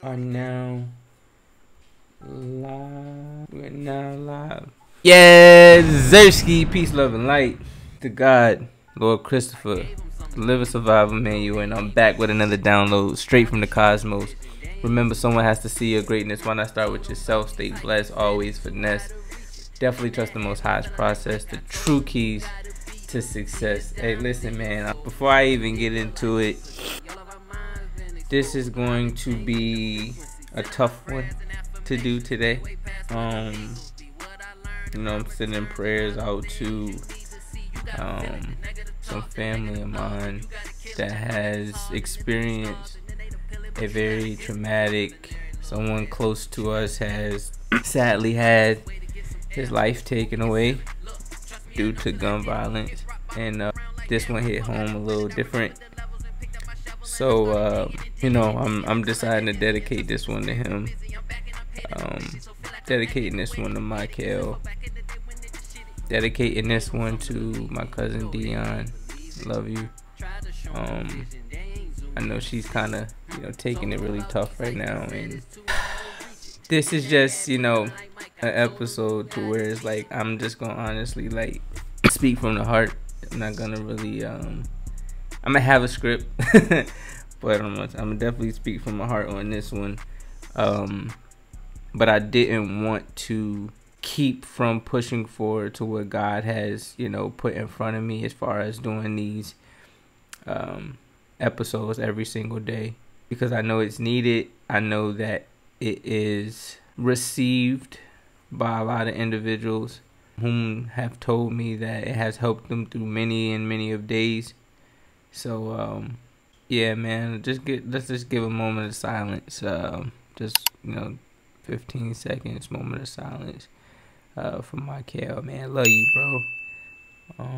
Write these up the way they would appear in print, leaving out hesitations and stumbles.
are now live. We're now live. Yeah, Zersky, peace, love, and light to God, Lord Christopher, the liver survivor Manual, and I'm back with another download straight from the cosmos. Remember, someone has to see your greatness. Why not start with yourself? Stay blessed, always finesse. Definitely trust the Most High's process, the true keys to success. Hey, listen, man, before I even get into it, this is going to be a tough one to do today. I'm sending prayers out to some family of mine that has experienced a very traumatic, someone close to us has sadly had his life taken away due to gun violence, and this one hit home a little different. So I'm deciding to dedicate this one to him. Dedicating this one to Michael. Dedicating this one to my cousin Dion. Love you. I know she's kind of taking it really tough right now, and this is just an episode to where it's like I'm just gonna honestly speak from the heart. I'm not gonna really I'm gonna have a script, but I'm gonna definitely speak from my heart on this one. But I didn't want to keep from pushing forward to what God has, put in front of me as far as doing these episodes every single day, because I know it's needed. I know that it is received by a lot of individuals whom have told me that it has helped them through many and many of days. So yeah, man, let's just give a moment of silence. Just 15 seconds, moment of silence for Michael, man. Love you, bro.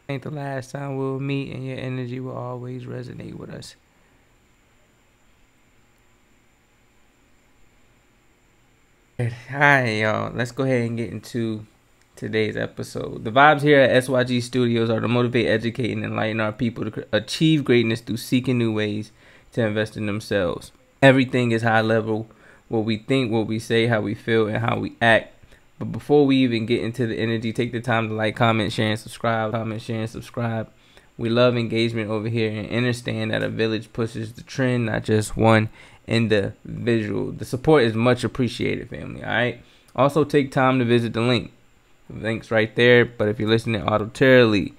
Ain't the last time we'll meet, and your energy will always resonate with us. Alright, y'all, let's go ahead and get into today's episode. The vibes here at SYG Studios are to motivate, educate, and enlighten our people to achieve greatness through seeking new ways to invest in themselves. Everything is high level. What we think, what we say, how we feel, and how we act. But before we even get into the energy, take the time to like, comment, share, and subscribe. Comment, share, and subscribe. We love engagement over here, and understand that a village pushes the trend, not just one individual. The support is much appreciated, family. All right. Also, take time to visit the link. The link's right there. But if you're listening auditorily,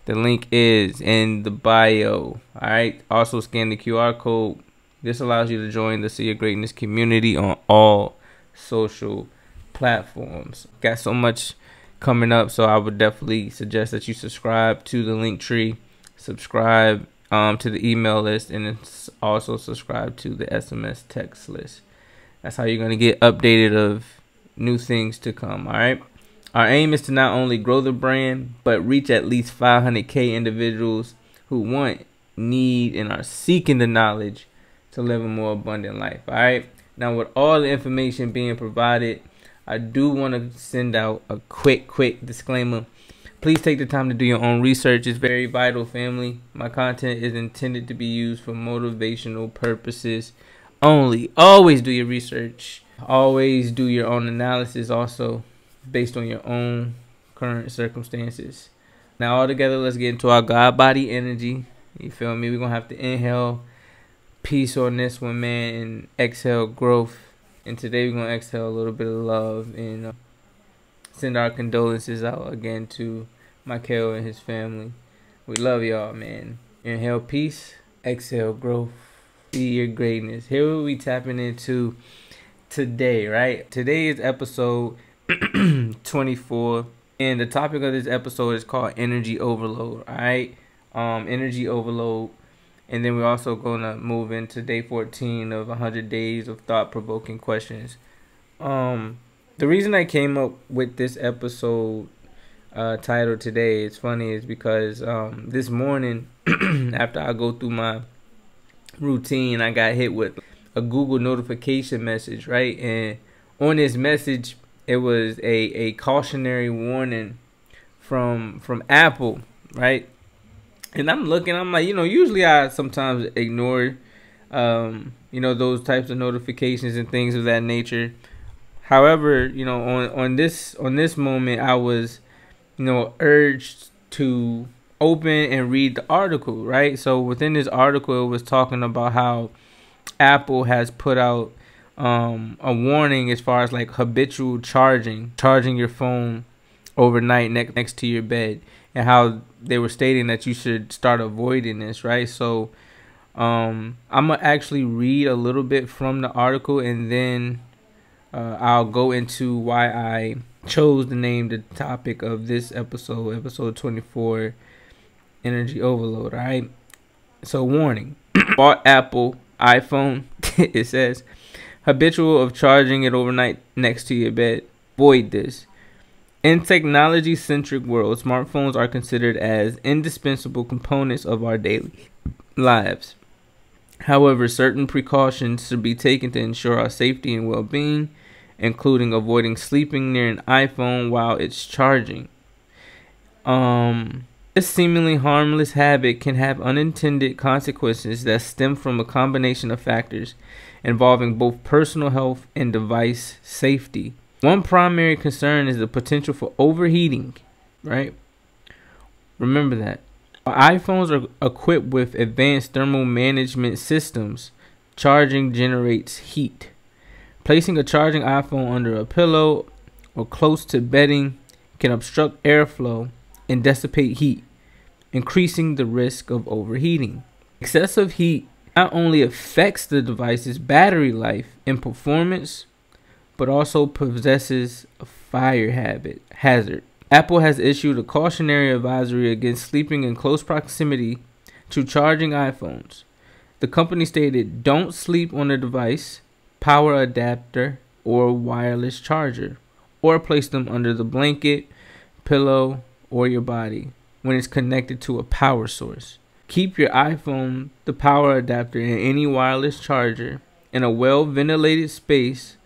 the link is in the bio. All right. Also, scan the QR code. This allows you to join the See Your Greatness community on all social platforms. Got so much coming up, so I would definitely suggest that you subscribe to the link tree, subscribe to the email list, and also subscribe to the SMS text list. That's how you're going to get updated of new things to come. All right. Our aim is to not only grow the brand, but reach at least 500K individuals who want, need, and are seeking the knowledge to live a more abundant life. All right. Now, with all the information being provided, I do want to send out a quick disclaimer. Please take the time to do your own research. It's very vital, family. My content is intended to be used for motivational purposes only. Always do your research. Always do your own analysis, also based on your own current circumstances. Now, all together, let's get into our God body energy. You feel me? We're going to have to inhale peace on this one, man, and exhale growth. And today we're going to exhale a little bit of love and send our condolences out again to Michael and his family. We love y'all, man. Inhale peace, exhale growth, see your greatness. Here we'll be tapping into today, right? Today is episode 24, and the topic of this episode is called energy overload. All right, energy overload. And then we're also going to move into day 14 of 100 days of thought-provoking questions. The reason I came up with this episode title today, it's funny, is because this morning, after I go through my routine, I got hit with a Google notification message, right? And on this message, it was a cautionary warning from Apple, right? And I'm looking, I'm like, usually I sometimes ignore those types of notifications and things of that nature. However, on this moment, I was, urged to open and read the article, right? So within this article, it was talking about how Apple has put out a warning as far as like habitual charging your phone overnight next to your bed, and how they were stating that you should start avoiding this, right? So I'm gonna actually read a little bit from the article, and then I'll go into why I chose to name the topic of this episode 24, energy overload. All right. So warning: bought Apple iPhone. It says habitual of charging it overnight next to your bed. Avoid this. In technology-centric world, smartphones are considered as indispensable components of our daily lives. However, certain precautions should be taken to ensure our safety and well-being, including avoiding sleeping near an iPhone while it's charging. This seemingly harmless habit can have unintended consequences that stem from a combination of factors involving both personal health and device safety. One primary concern is the potential for overheating, right? Remember that. iPhones are equipped with advanced thermal management systems. Charging generates heat. Placing a charging iPhone under a pillow or close to bedding can obstruct airflow and dissipate heat, increasing the risk of overheating. Excessive heat not only affects the device's battery life and performance, but also possesses a fire hazard. Apple has issued a cautionary advisory against sleeping in close proximity to charging iPhones. The company stated, "Don't sleep on a device, power adapter, or wireless charger, or place them under the blanket, pillow, or your body when it's connected to a power source. Keep your iPhone, the power adapter, and any wireless charger in a well-ventilated space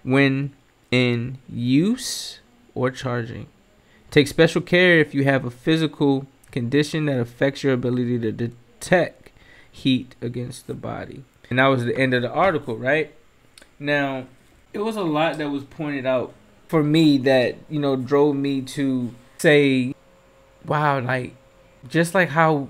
when in use or charging. Take special care if you have a physical condition that affects your ability to detect heat against the body." And that was the end of the article, right? Now, it was a lot that was pointed out for me that, drove me to say, wow, like, just like how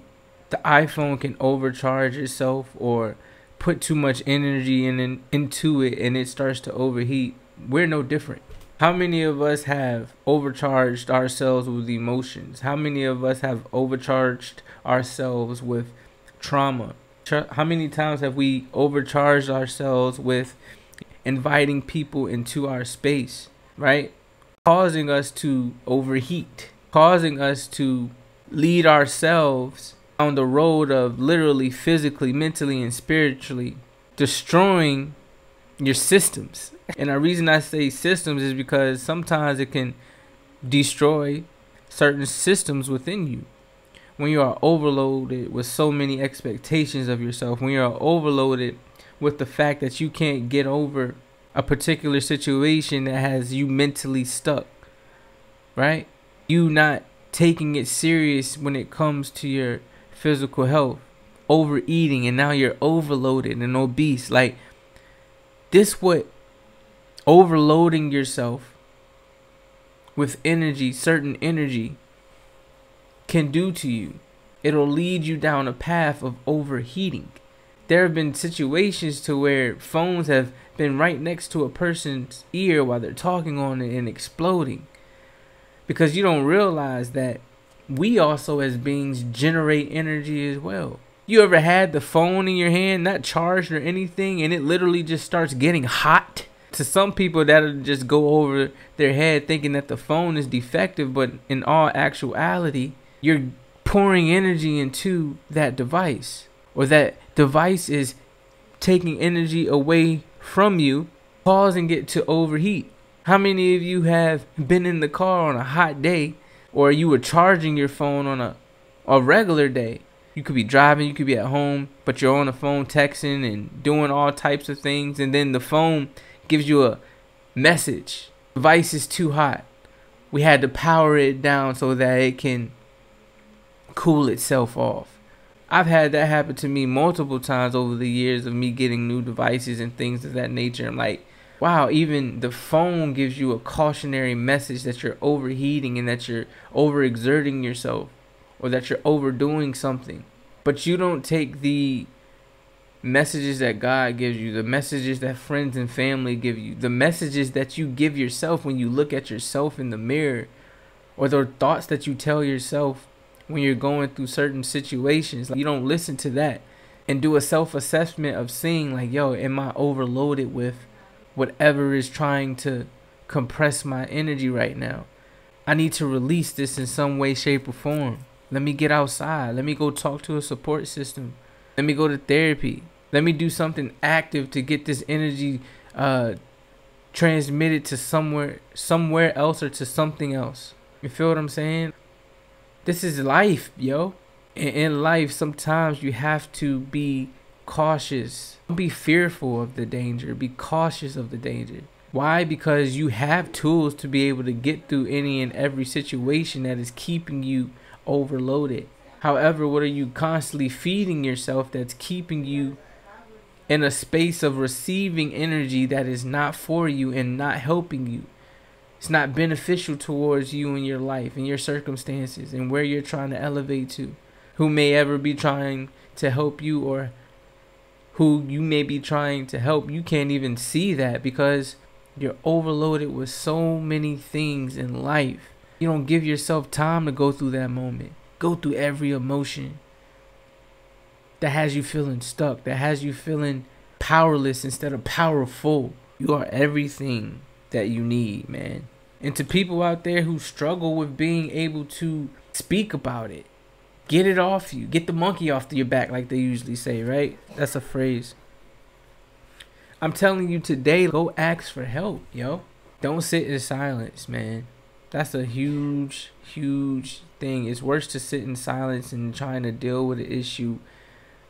the iPhone can overcharge itself or put too much energy into it and it starts to overheat, we're no different. How many of us have overcharged ourselves with emotions? How many of us have overcharged ourselves with trauma? How many times have we overcharged ourselves with inviting people into our space, right? Causing us to overheat, causing us to lead ourselves on the road of literally, physically, mentally, and spiritually destroying your systems. And the reason I say systems is because sometimes it can destroy certain systems within you. When you are overloaded with so many expectations of yourself, when you are overloaded with the fact that you can't get over a particular situation that has you mentally stuck, right? You not taking it serious when it comes to your physical health, overeating, and now you're overloaded and obese. Like, this what overloading yourself with energy, certain energy, can do to you. It'll lead you down a path of overheating. There have been situations to where phones have been right next to a person's ear while they're talking on it and exploding, because you don't realize that we also as beings generate energy as well. You ever had the phone in your hand, not charged or anything, and it literally just starts getting hot? To some people, that'll just go over their head thinking that the phone is defective, but in all actuality, you're pouring energy into that device, or that device is taking energy away from you, causing it to overheat. How many of you have been in the car on a hot day, or you were charging your phone on a regular day? You could be driving, you could be at home, but you're on the phone texting and doing all types of things, and then the phone gives you a message: device is too hot. We had to power it down so that it can cool itself off. I've had that happen to me multiple times over the years of me getting new devices and things of that nature. I'm like, wow, even the phone gives you a cautionary message that you're overheating and that you're overexerting yourself or that you're overdoing something. But you don't take the messages that God gives you, the messages that friends and family give you, the messages that you give yourself when you look at yourself in the mirror, or the thoughts that you tell yourself when you're going through certain situations. Like, you don't listen to that and do a self-assessment of seeing like, yo, am I overloaded with whatever is trying to compress my energy right now? I need to release this in some way, shape, or form. Let me get outside. Let me go talk to a support system. Let me go to therapy. Let me do something active to get this energy transmitted to somewhere else or to something else. You feel what I'm saying? This is life, yo. In life, sometimes you have to be cautious. Don't be fearful of the danger. Be cautious of the danger. Why? Because you have tools to be able to get through any and every situation that is keeping you overloaded. However, what are you constantly feeding yourself that's keeping you in a space of receiving energy that is not for you and not helping you? It's not beneficial towards you and your life and your circumstances and where you're trying to elevate to. Who may ever be trying to help you, or who you may be trying to help, you can't even see that because you're overloaded with so many things in life. You don't give yourself time to go through that moment. Go through every emotion that has you feeling stuck, that has you feeling powerless instead of powerful. You are everything that you need, man. And to people out there who struggle with being able to speak about it, get it off you. Get the monkey off your back, like they usually say, right? That's a phrase. I'm telling you today, go ask for help, yo. Don't sit in silence, man. That's a huge, huge thing. It's worse to sit in silence and trying to deal with an issue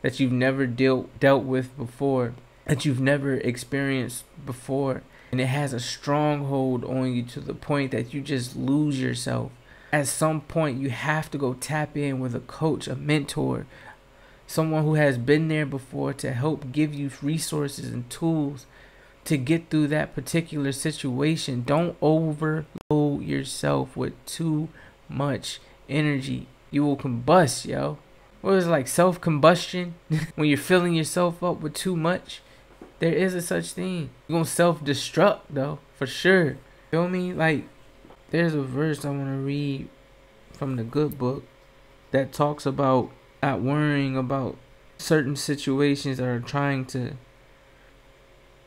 that you've never dealt with before, that you've never experienced before. And it has a stronghold on you to the point that you just lose yourself. At some point, you have to go tap in with a coach, a mentor, someone who has been there before to help give you resources and tools to get through that particular situation. Don't overload yourself with too much energy. You will combust, yo. What is it, like self-combustion? When you're filling yourself up with too much? There is a such thing. You're gonna self-destruct though, for sure. Feel me? Like, there's a verse I want to read from the good book that talks about not worrying about certain situations that are trying to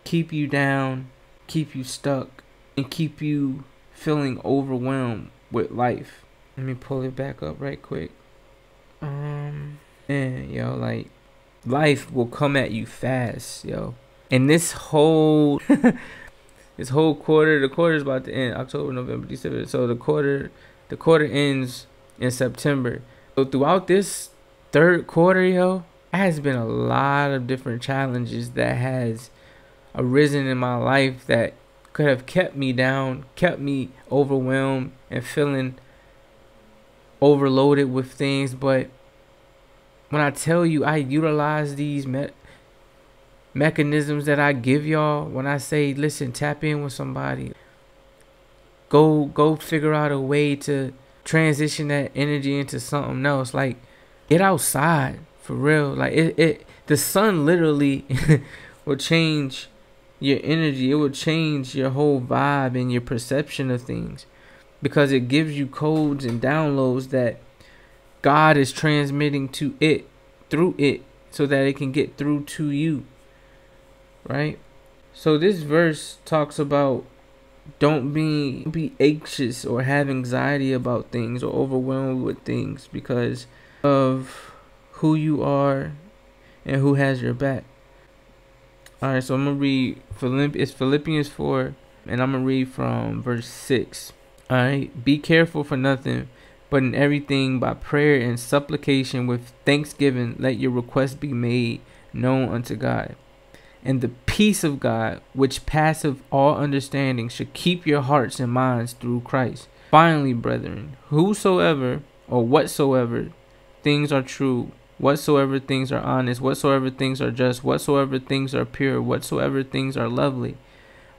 keep you down, keep you stuck, and keep you feeling overwhelmed with life. Let me pull it back up right quick. Man, yo, like, life will come at you fast, yo. And this whole this whole quarter, the quarter is about to end, October, November, December. So the quarter ends in September. So throughout this third quarter, yo, there has been a lot of different challenges that has arisen in my life that could have kept me down, kept me overwhelmed and feeling overloaded with things. But when I tell you I utilize these mechanisms that I give y'all, when I say, listen, tap in with somebody, go figure out a way to transition that energy into something else. Like, get outside for real. Like, the sun literally will change your energy. It will change your whole vibe and your perception of things, because it gives you codes and downloads that God is transmitting to it, through it, so that it can get through to you, right? So this verse talks about don't be anxious or have anxiety about things or overwhelmed with things because of who you are and who has your back. All right, so I'm going to read Philippians 4, and I'm going to read from verse 6. All right, be careful for nothing, but in everything by prayer and supplication with thanksgiving, let your requests be made known unto God. And the peace of God, which passeth all understanding, should keep your hearts and minds through Christ. Finally, brethren, whosoever or whatsoever things are true, whatsoever things are honest, whatsoever things are just, whatsoever things are pure, whatsoever things are lovely,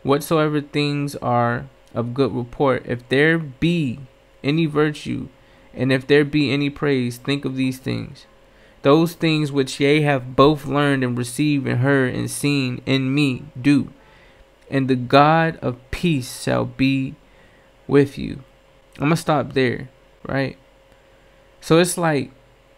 whatsoever things are of good report, if there be any virtue, and if there be any praise, think of these things. Those things which ye have both learned and received and heard and seen in me, do, and the God of peace shall be with you. I'm going to stop there, right? So it's like,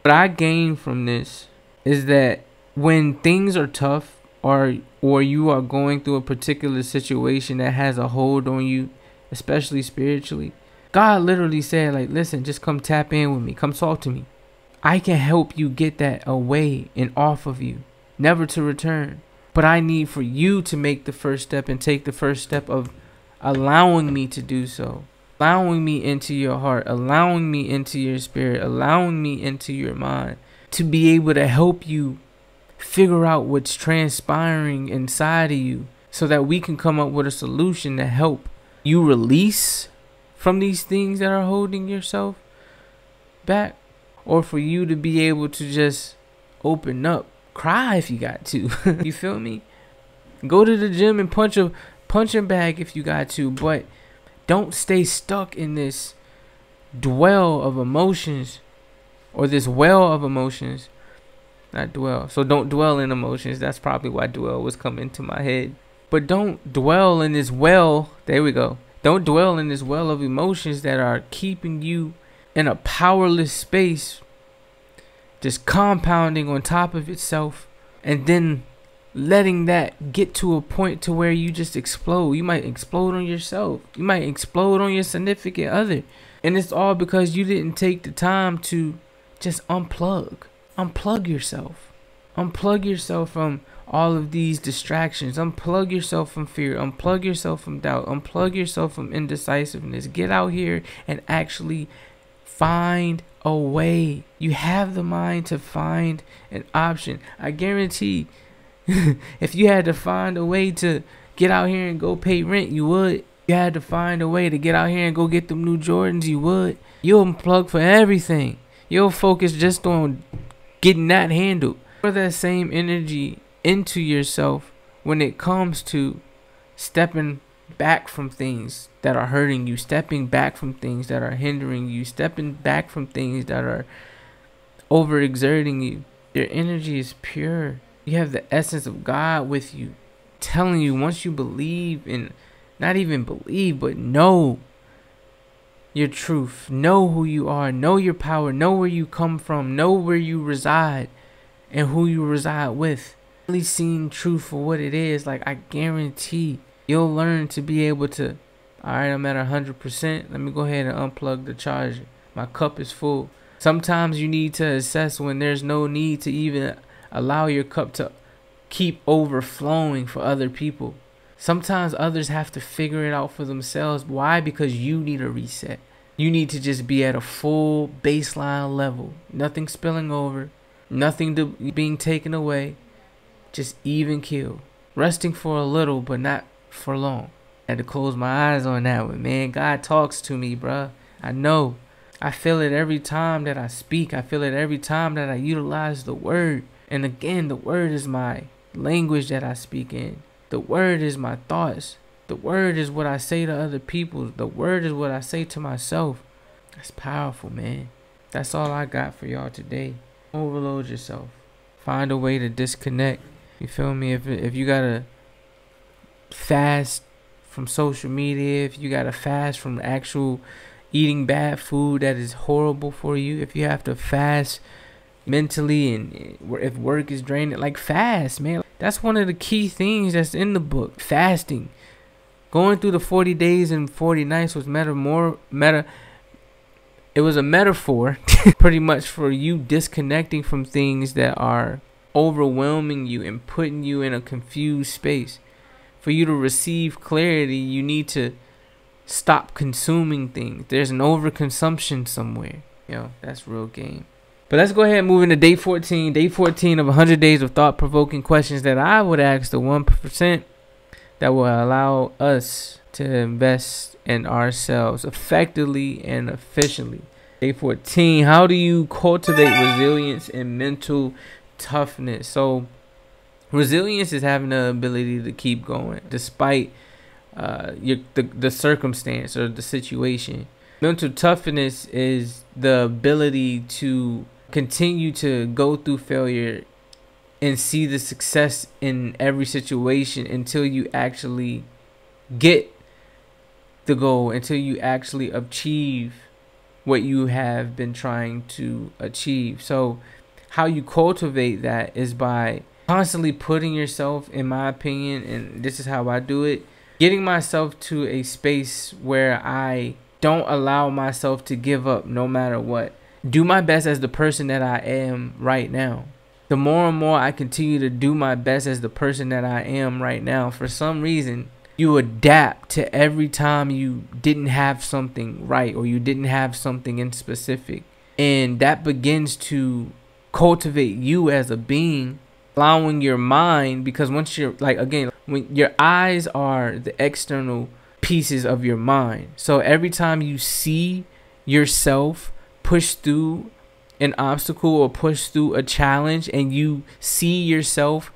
what I gain from this is that when things are tough, or you are going through a particular situation that has a hold on you, especially spiritually, God literally said, like, listen, just come tap in with me. Come talk to me. I can help you get that away and off of you, never to return. But I need for you to make the first step and take the first step of allowing me to do so. Allowing me into your heart, allowing me into your spirit, allowing me into your mind, to be able to help you figure out what's transpiring inside of you, so that we can come up with a solution to help you release from these things that are holding yourself back, or for you to be able to just open up, cry if you got to. You feel me? Go to the gym and punch a punching bag if you got to, but don't stay stuck in this dwell of emotions, or this well of emotions. Not dwell. So don't dwell in emotions. That's probably why dwell was coming to my head. But don't dwell in this well. There we go. Don't dwell in this well of emotions that are keeping you in a powerless space, just compounding on top of itself, and then letting that get to a point to where you just explode. You might explode on yourself. You might explode on your significant other. And it's all because you didn't take the time to just unplug. Unplug yourself. Unplug yourself from all of these distractions. Unplug yourself from fear. Unplug yourself from doubt. Unplug yourself from indecisiveness. Get out here and actually find a way. You have the mind to find an option. I guarantee if you had to find a way to get out here and go pay rent, you would. You had to find a way to get out here and go get them new Jordans, you would. You'll unplug for everything. You'll focus just on getting that handled. Pour that same energy into yourself when it comes to stepping back from things that are hurting you, stepping back from things that are hindering you, stepping back from things that are overexerting you. Your energy is pure. You have the essence of God with you, telling you, once you believe in, not even believe, but know your truth, know who you are, know your power, know where you come from, know where you reside and who you reside with. Really seeing truth for what it is, like, I guarantee you'll learn to be able to, all right, I'm at 100%. Let me go ahead and unplug the charger. My cup is full. Sometimes you need to assess when there's no need to even allow your cup to keep overflowing for other people. Sometimes others have to figure it out for themselves. Why? Because you need a reset. You need to just be at a full baseline level. Nothing spilling over. Nothing being taken away. Just even keel. Resting for a little, but not for long. I had to close my eyes on that one, man. God talks to me, bruh. I know. I feel it every time that I speak. I feel it every time that I utilize the word. And again, the word is my language that I speak in. The word is my thoughts. The word is what I say to other people. The word is what I say to myself. That's powerful, man. That's all I got for y'all today. Overload yourself. Find a way to disconnect. You feel me? If you gotta fast from social media, if you gotta fast from actual eating bad food that is horrible for you, if you have to fast mentally, and if work is draining, like, fast, man. That's one of the key things that's in the book. Fasting. Going through the 40 days and 40 nights was it was a metaphor pretty much for you disconnecting from things that are overwhelming you and putting you in a confused space. For you to receive clarity, you need to stop consuming things. There's an overconsumption somewhere. Yo, that's real game. But let's go ahead and move into day 14. Day 14 of 100 days of thought-provoking questions that I would ask the 1% that will allow us to invest in ourselves effectively and efficiently. Day 14, how do you cultivate resilience and mental toughness? So resilience is having the ability to keep going despite the circumstance or the situation. Mental toughness is the ability to continue to go through failure and see the success in every situation until you actually get the goal, until you actually achieve what you have been trying to achieve. So how you cultivate that is by constantly putting yourself, in my opinion, and this is how I do it, getting myself to a space where I don't allow myself to give up no matter what. Do my best as the person that I am right now. The more and more I continue to do my best as the person that I am right now, for some reason, you adapt to every time you didn't have something right or you didn't have something in specific. And that begins to cultivate you as a being, allowing your mind, because once you're like, again, when your eyes are the external pieces of your mind. So every time you see yourself push through an obstacle or push through a challenge and you see yourself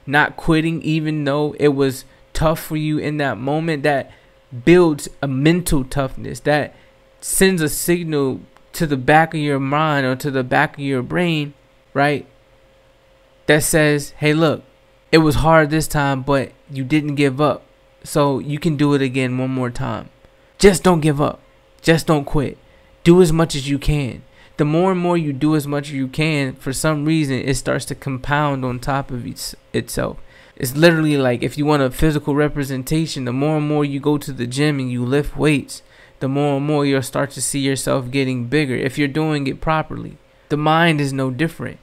not quitting even though it was tough for you in that moment, that builds a mental toughness that sends a signal to the back of your mind or to the back of your brain, right? That says, hey, look, it was hard this time, but you didn't give up. So you can do it again one more time. Just don't give up. Just don't quit. Do as much as you can. The more and more you do as much as you can, for some reason, it starts to compound on top of itself. It's literally like if you want a physical representation, the more and more you go to the gym and you lift weights, the more and more you'll start to see yourself getting bigger if you're doing it properly. The mind is no different.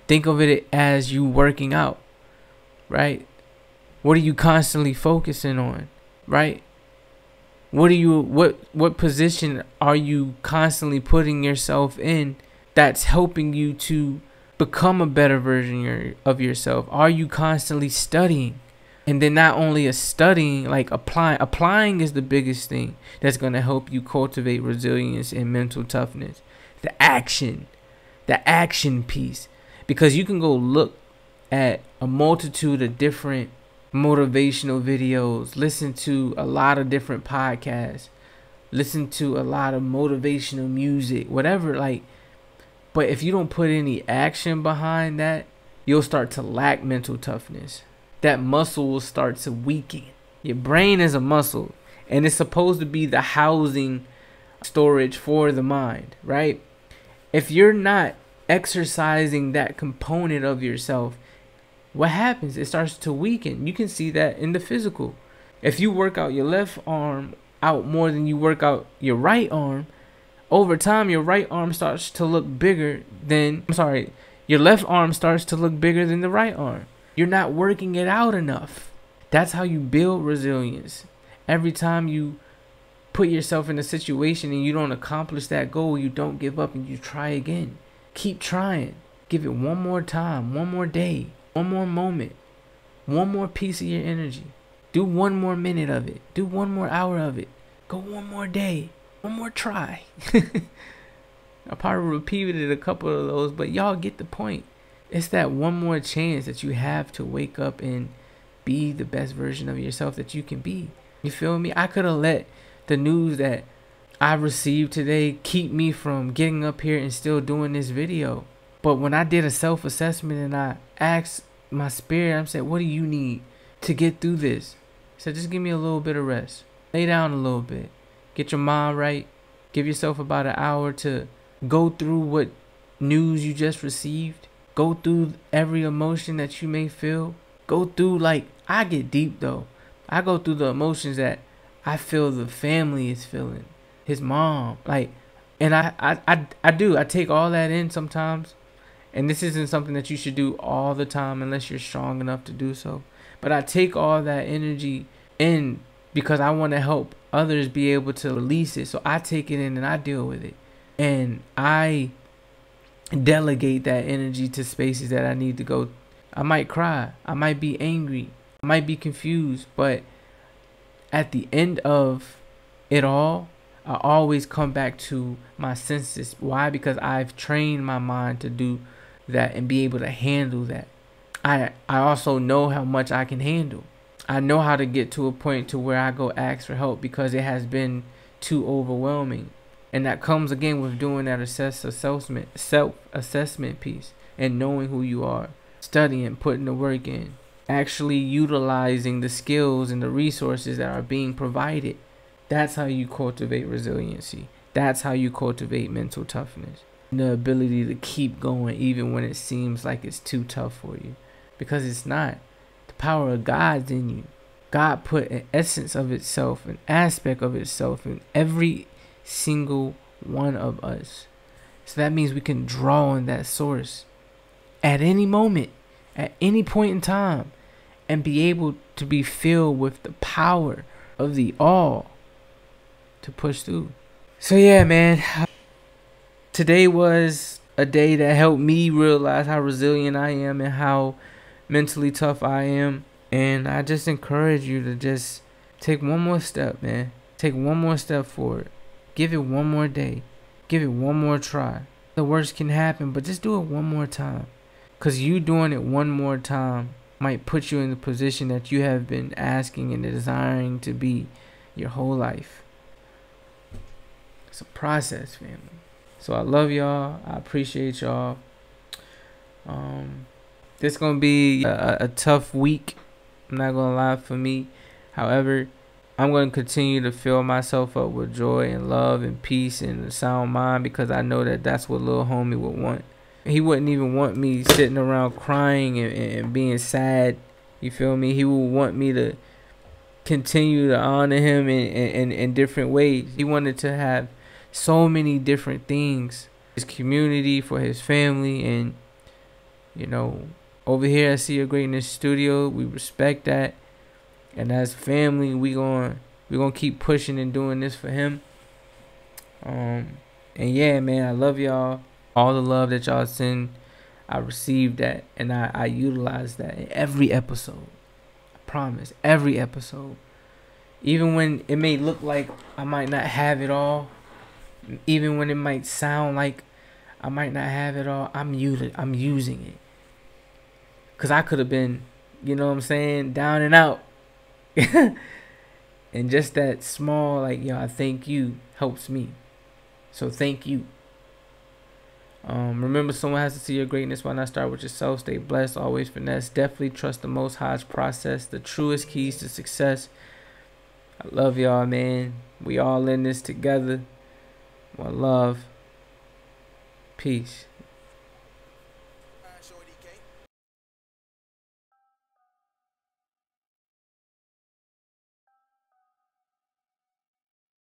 Think of it as you working out, right? What are you constantly focusing on, right? What position are you constantly putting yourself in that's helping you to become a better version of yourself? Are you constantly studying? And then not only studying, like applying is the biggest thing that's going to help you cultivate resilience and mental toughness. The action piece, because you can go look at a multitude of different motivational videos, listen to a lot of different podcasts, listen to a lot of motivational music, whatever, like, but if you don't put any action behind that, you'll start to lack mental toughness. That muscle will start to weaken. Your brain is a muscle, and it's supposed to be the housing storage for the mind, right? If you're not exercising that component of yourself, what happens? It starts to weaken. You can see that in the physical. If you work out your left arm out more than you work out your right arm, over time your right arm starts to look bigger than, your left arm starts to look bigger than the right arm. You're not working it out enough. That's how you build resilience. Every time you put yourself in a situation and you don't accomplish that goal, you don't give up and you try again. Keep trying. Give it one more time, one more day, one more moment, one more piece of your energy. Do one more minute of it. Do one more hour of it. Go one more day, one more try. I probably repeated a couple of those, but y'all get the point. It's that one more chance that you have to wake up and be the best version of yourself that you can be. You feel me? I could have let the news that I received today keep me from getting up here and still doing this video. But when I did a self-assessment and I asked my spirit, I said, what do you need to get through this? I said, just give me a little bit of rest. Lay down a little bit. Get your mind right. Give yourself about an hour to go through what news you just received. Go through every emotion that you may feel. Go through, like, I get deep though. I go through the emotions that I feel the family is feeling. His mom, like, and I do. I take all that in sometimes. And this isn't something that you should do all the time unless you're strong enough to do so. But I take all that energy in because I want to help others be able to release it. So I take it in and I deal with it. And I delegate that energy to spaces that I need to go. I might cry. I might be angry. I might be confused. But at the end of it all, I always come back to my senses. Why? Because I've trained my mind to do that and be able to handle that. I also know how much I can handle. I know how to get to a point to where I go ask for help because it has been too overwhelming. And that comes again with doing that self-assessment piece and knowing who you are, studying, putting the work in, actually utilizing the skills and the resources that are being provided. That's how you cultivate resiliency. That's how you cultivate mental toughness. The ability to keep going even when it seems like it's too tough for you. Because it's not. The power of God's in you. God put an essence of itself, an aspect of itself in every single one of us. So that means we can draw on that source at any moment, at any point in time, and be able to be filled with the power of the all to push through. So yeah, man, today was a day that helped me realize how resilient I am and how mentally tough I am. And I just encourage you to just take one more step, man. Take one more step forward. Give it one more day. Give it one more try. The worst can happen, but just do it one more time. Because you doing it one more time might put you in the position that you have been asking and desiring to be your whole life. It's a process, family. So I love y'all. I appreciate y'all. This gonna be a tough week. I'm not gonna lie, for me. However, I'm going to continue to fill myself up with joy and love and peace and a sound mind, because I know that that's what little homie would want. He wouldn't even want me sitting around crying and being sad. You feel me? He would want me to continue to honor him in different ways. He wanted to have so many different things. His community, for his family, and, you know, over here at See Your Greatness Studio, we respect that. And as family, we gonna keep pushing and doing this for him. And yeah, man, I love y'all. All the love that y'all send, I receive that, and I utilize that in every episode. I promise, every episode. Even when it may look like I might not have it all, even when it might sound like I might not have it all, I'm using it. Cause I could have been, you know what I'm saying, down and out. And just that small, like, yo, I thank you helps me. So thank you. Remember, someone has to see your greatness. Why not start with yourself? Stay blessed, always finesse. Definitely trust the Most High's process, the truest keys to success. I love y'all, man. We all in this together. One love. Peace.